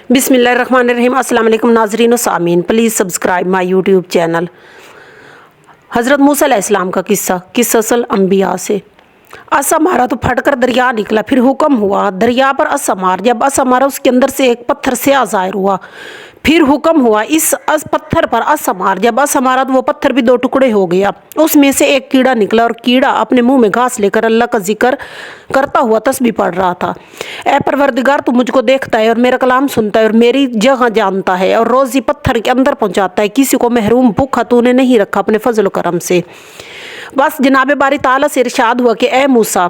बिस्मिल्लाहिर्रहमानिर्रहीम। अस्सलाम वालेकुम नाज़रीन व सामीन, please subscribe my YouTube channel. हज़रत मूसा अलैहिस्सलाम का किस्सा अंबिया से। असा मारा तो फटकर दरिया निकला, फिर हुक्म हुआ दरिया पर असा मार। जब असा मारा उसके अंदर से एक पत्थर स्याह ज़ाहिर हुआ। फिर हुक्म हुआ इस पत्थर पर असा मार। जब असा मारा तो वो पत्थर भी दो टुकड़े हो गया। उसमें से एक कीड़ा निकला और कीड़ा अपने मुंह में घास लेकर अल्लाह का जिक्र करता हुआ तस्बीह पढ़ रहा था। ए परवरदिगार, तू मुझको देखता है और मेरा कलाम सुनता है और मेरी जगह जानता है और रोज़ी पत्थर के अंदर पहुंचाता है। किसी को महरूम भूखा तूने नहीं रखा अपने फजल करम से। बस जनाब बारी ताला से इरशाद हुआ कि ए मूसा,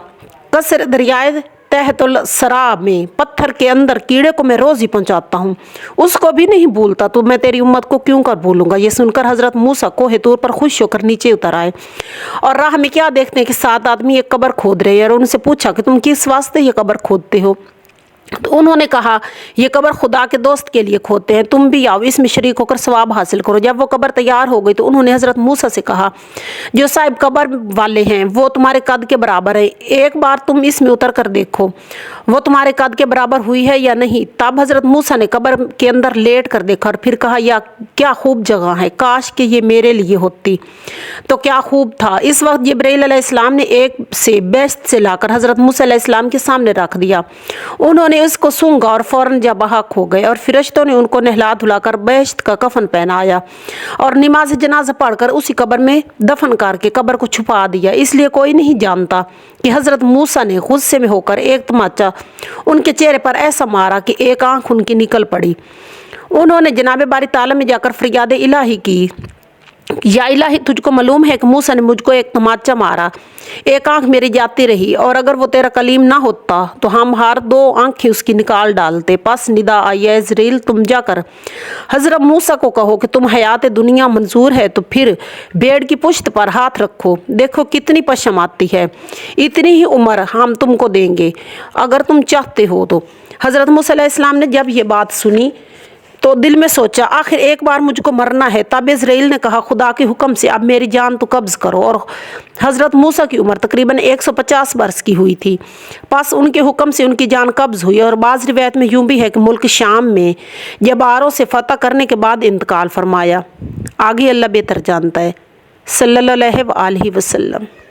कसर दरियाए तहतुल सरा में पत्थर के अंदर कीड़े को मैं रोज़ ही पहुंचाता हूँ, उसको भी नहीं भूलता, तो मैं तेरी उम्मत को क्यों कर भूलूंगा। ये सुनकर हज़रत मूसा कोहे तूर पर खुश होकर नीचे उतर आए और राह में क्या देखते हैं कि 7 आदमी एक कब्र खोद रहे हैं और उनसे पूछा कि तुम किस वास्ते ये कब्र खोदते हो। तो उन्होंने कहा ये कब्र खुदा के दोस्त के लिए खोदते हैं, तुम भी आओ इसमें शरीक होकर सवाब हासिल करो। जब वो कब्र तैयार हो गई तो उन्होंने हज़रत मूसा से कहा, जो साहिब कब्र वाले हैं वो तुम्हारे कद के बराबर है, एक बार तुम इसमें उतर कर देखो वो तुम्हारे कद के बराबर हुई है या नहीं। तब हज़रत मूसा ने कब्र के अंदर लेट कर देखा और फिर कहा, या क्या खूब जगह है, काश कि ये मेरे लिए होती तो क्या खूब था। इस वक्त जिब्राइल अलैहिस्सलाम ने एक से बेस्त से लाकर हज़रत मूसा अलैहिस्सलाम के सामने रख दिया। उन्होंने उसको सूंघा और फौरन जब बहाक हो गए और फिरिश्तों ने उनको नहला धुलाकर बेश्त का कफन पहनाया और नमाज जनाजा पढ़कर उसी कब्र में दफन करके कब्र को छुपा दिया। इसलिए कोई नहीं जानता कि हज़रत मूसा ने गुस्से में होकर एक तमाचा उनके चेहरे पर ऐसा मारा कि एक आंख उनकी निकल पड़ी। उन्होंने जनाब बारी ताला में जाकर फरियाद इलाही की, या इलाही तुझको मालूम है कि मूसा ने मुझको एक तमाचा मारा, एक आंख मेरी जाती रही, और अगर वो तेरा कलीम ना होता तो हम हर 2 आंखें उसकी निकाल डालते। पस निदा आई, इज़राइल तुम जाकर हज़रत मूसा को कहो कि तुम हयात दुनिया मंजूर है तो फिर भेड़ की पुश्त पर हाथ रखो, देखो कितनी पशम आती है, इतनी ही उम्र हम तुमको देंगे अगर तुम चाहते हो तो। हज़रत मूसा अलैहिस्सलाम ने जब ये बात सुनी तो दिल में सोचा, आखिर एक बार मुझको मरना है। तब इज़राइल ने कहा, खुदा के हुक्म से अब मेरी जान तो कब्ज़ करो। और हज़रत मूसा की उम्र तकरीबन 150 वर्ष की हुई थी। बस उनके हुक्म से उनकी जान कब्ज़ हुई। और बाज़ रिवायत में यूँ भी है कि मुल्क शाम में जबारों से फ़तह करने के बाद इंतकाल फरमाया। आगे अल्लाह बेहतर जानता है। सल्लल्लाहु अलैहि वसल्लम।